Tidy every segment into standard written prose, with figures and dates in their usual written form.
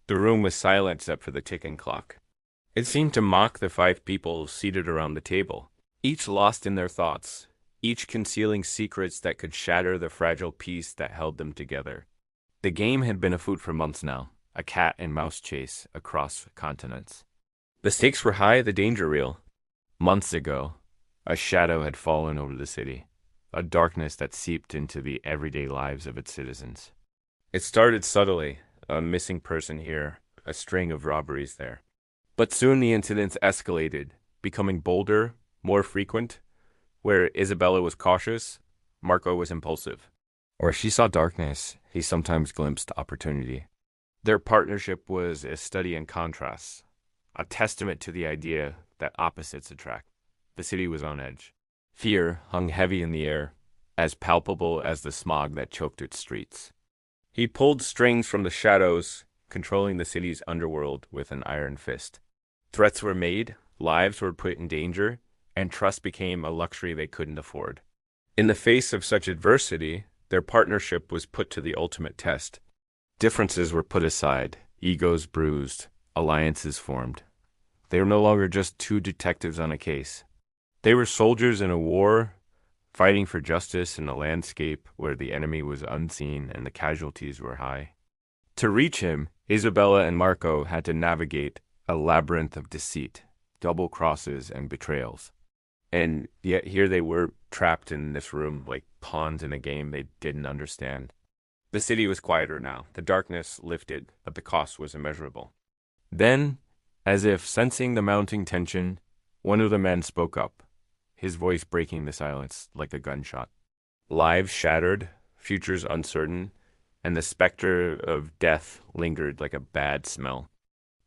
The room was silent except for the ticking clock. It seemed to mock the five people seated around the table, each lost in their thoughts, each concealing secrets that could shatter the fragile peace that held them together. The game had been afoot for months now, a cat and mouse chase across continents. The stakes were high, the danger real. Months ago, a shadow had fallen over the city, a darkness that seeped into the everyday lives of its citizens. It started subtly, a missing person here, a string of robberies there. But soon the incidents escalated, becoming bolder, more frequent. Where Isabella was cautious, Marco was impulsive. Where she saw darkness, he sometimes glimpsed opportunity. Their partnership was a study in contrasts, a testament to the idea that opposites attract. The city was on edge. Fear hung heavy in the air, as palpable as the smog that choked its streets. He pulled strings from the shadows, controlling the city's underworld with an iron fist. Threats were made, lives were put in danger, and trust became a luxury they couldn't afford. In the face of such adversity, their partnership was put to the ultimate test. Differences were put aside, egos bruised, alliances formed. They were no longer just two detectives on a case. They were soldiers in a war, fighting for justice in a landscape where the enemy was unseen and the casualties were high. To reach him, Isabella and Marco had to navigate a labyrinth of deceit, double crosses, and betrayals. And yet here they were trapped in this room like pawns in a game they didn't understand. The city was quieter now. The darkness lifted, but the cost was immeasurable. Then, as if sensing the mounting tension, one of the men spoke up, his voice breaking the silence like a gunshot. Lives shattered, futures uncertain, and the specter of death lingered like a bad smell.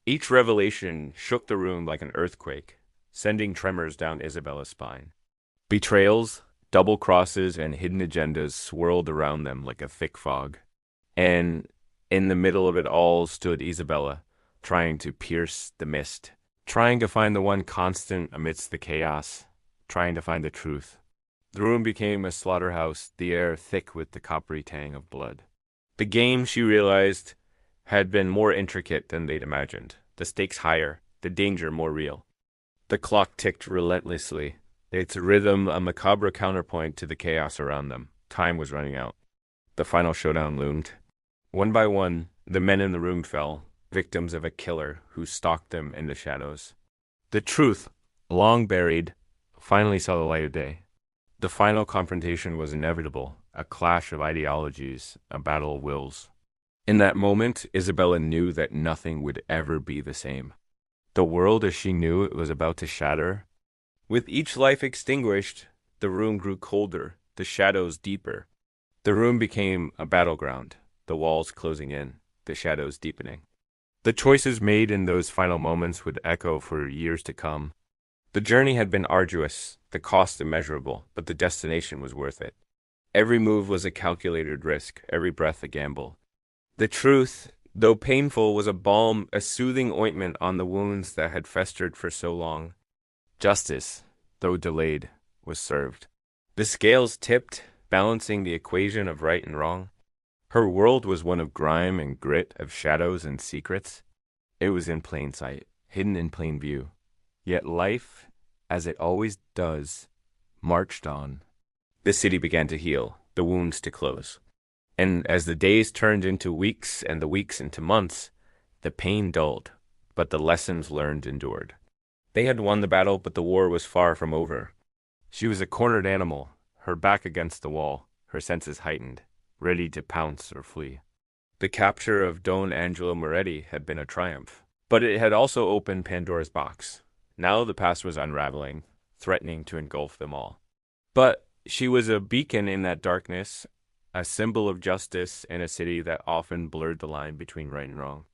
Each revelation shook the room like an earthquake, sending tremors down Isabella's spine. Betrayals, double crosses, and hidden agendas swirled around them like a thick fog. And in the middle of it all stood Isabella, trying to pierce the mist, trying to find the one constant amidst the chaos, trying to find the truth. The room became a slaughterhouse, the air thick with the coppery tang of blood. The game, she realized, had been more intricate than they'd imagined, the stakes higher, the danger more real. The clock ticked relentlessly, its rhythm a macabre counterpoint to the chaos around them. Time was running out. The final showdown loomed. One by one, the men in the room fell, victims of a killer who stalked them in the shadows. The truth, long buried, finally saw the light of day. The final confrontation was inevitable, a clash of ideologies, a battle of wills. In that moment, Isabella knew that nothing would ever be the same. The world as she knew it was about to shatter. With each life extinguished, the room grew colder, the shadows deeper. The room became a battleground, the walls closing in, the shadows deepening. The choices made in those final moments would echo for years to come. The journey had been arduous, the cost immeasurable, but the destination was worth it. Every move was a calculated risk, every breath a gamble. The truth, though painful, was a balm, a soothing ointment on the wounds that had festered for so long. Justice, though delayed, was served. The scales tipped, balancing the equation of right and wrong. Her world was one of grime and grit, of shadows and secrets. It was in plain sight, hidden in plain view. Yet life, as it always does, marched on. The city began to heal, the wounds to close. And as the days turned into weeks and the weeks into months, the pain dulled, but the lessons learned endured. They had won the battle, but the war was far from over. She was a cornered animal, her back against the wall, her senses heightened, ready to pounce or flee. The capture of Don Angelo Moretti had been a triumph, but it had also opened Pandora's box. Now the past was unraveling, threatening to engulf them all. But she was a beacon in that darkness, a symbol of justice in a city that often blurred the line between right and wrong.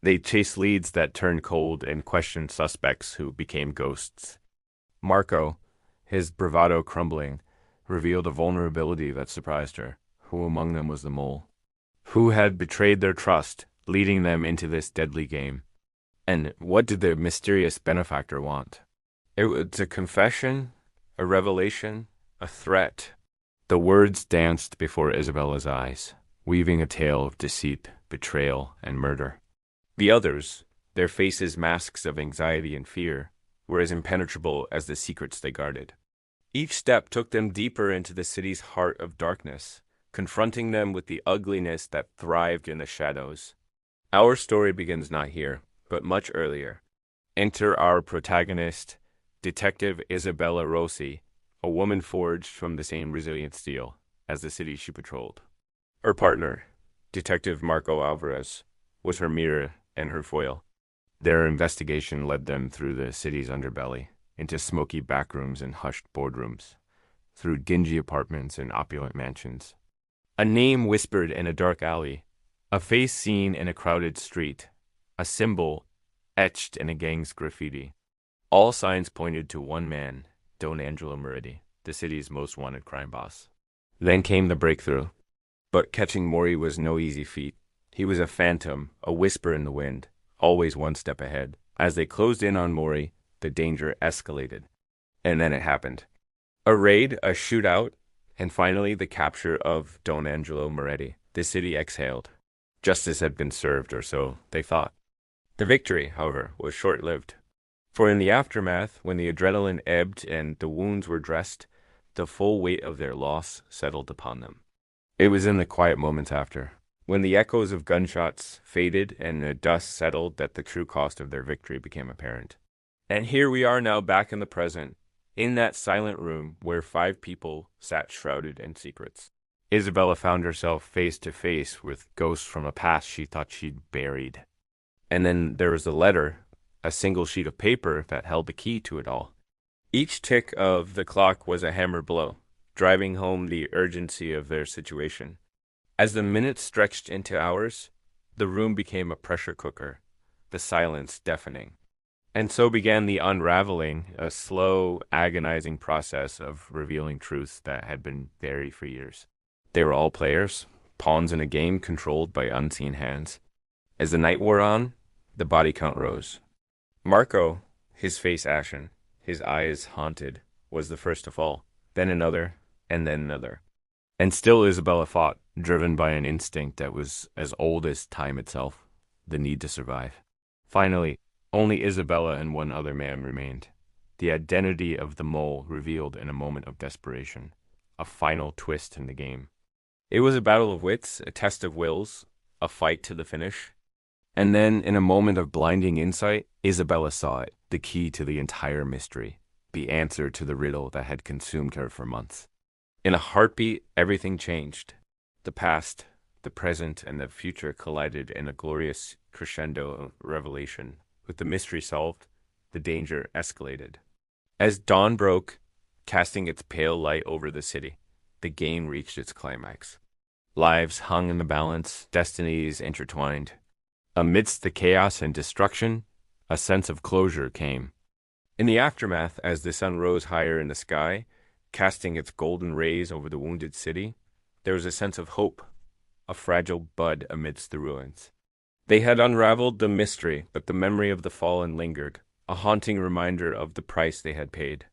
They chased leads that turned cold and questioned suspects who became ghosts. Marco, his bravado crumbling, revealed a vulnerability that surprised her. Who among them was the mole? Who had betrayed their trust, leading them into this deadly game? And what did the mysterious benefactor want? It was a confession, a revelation, a threat. The words danced before Isabella's eyes, weaving a tale of deceit, betrayal, and murder. The others, their faces masks of anxiety and fear, were as impenetrable as the secrets they guarded. Each step took them deeper into the city's heart of darkness, confronting them with the ugliness that thrived in the shadows. Our story begins not here, but much earlier. Enter our protagonist, Detective Isabella Rossi, a woman forged from the same resilient steel as the city she patrolled. Her partner, Detective Marco Alvarez, was her mirror and her foil. Their investigation led them through the city's underbelly, into smoky backrooms and hushed boardrooms, through dingy apartments and opulent mansions. A name whispered in a dark alley, a face seen in a crowded street, a symbol etched in a gang's graffiti. All signs pointed to one man, Don Angelo Muridi, the city's most wanted crime boss. Then came the breakthrough. But catching Mori was no easy feat. He was a phantom, a whisper in the wind, always one step ahead. As they closed in on Mori, the danger escalated. And then it happened. A raid, a shootout, and finally the capture of Don Angelo Moretti. The city exhaled. Justice had been served, or so they thought. The victory, however, was short-lived. For in the aftermath, when the adrenaline ebbed and the wounds were dressed, the full weight of their loss settled upon them. It was in the quiet moments after, when the echoes of gunshots faded and the dust settled, that the true cost of their victory became apparent. And here we are now back in the present, in that silent room where 5 people sat shrouded in secrets. Isabella found herself face to face with ghosts from a past she thought she'd buried. And then there was the letter, a single sheet of paper that held the key to it all. Each tick of the clock was a hammer blow, driving home the urgency of their situation. As the minutes stretched into hours, the room became a pressure cooker, the silence deafening. And so began the unraveling, a slow, agonizing process of revealing truths that had been buried for years. They were all players, pawns in a game controlled by unseen hands. As the night wore on, the body count rose. Marco, his face ashen, his eyes haunted, was the first to fall, then another, and then another. And still Isabella fought, driven by an instinct that was as old as time itself, the need to survive. Finally, only Isabella and one other man remained. The identity of the mole revealed in a moment of desperation, a final twist in the game. It was a battle of wits, a test of wills, a fight to the finish. And then, in a moment of blinding insight, Isabella saw it, the key to the entire mystery, the answer to the riddle that had consumed her for months. In a heartbeat, everything changed. The past, the present, and the future collided in a glorious crescendo of revelation. With the mystery solved, the danger escalated. As dawn broke, casting its pale light over the city, the game reached its climax. Lives hung in the balance, destinies intertwined. Amidst the chaos and destruction, a sense of closure came. In the aftermath, as the sun rose higher in the sky, casting its golden rays over the wounded city, there was a sense of hope, a fragile bud amidst the ruins. They had unraveled the mystery, but the memory of the fallen lingered, a haunting reminder of the price they had paid.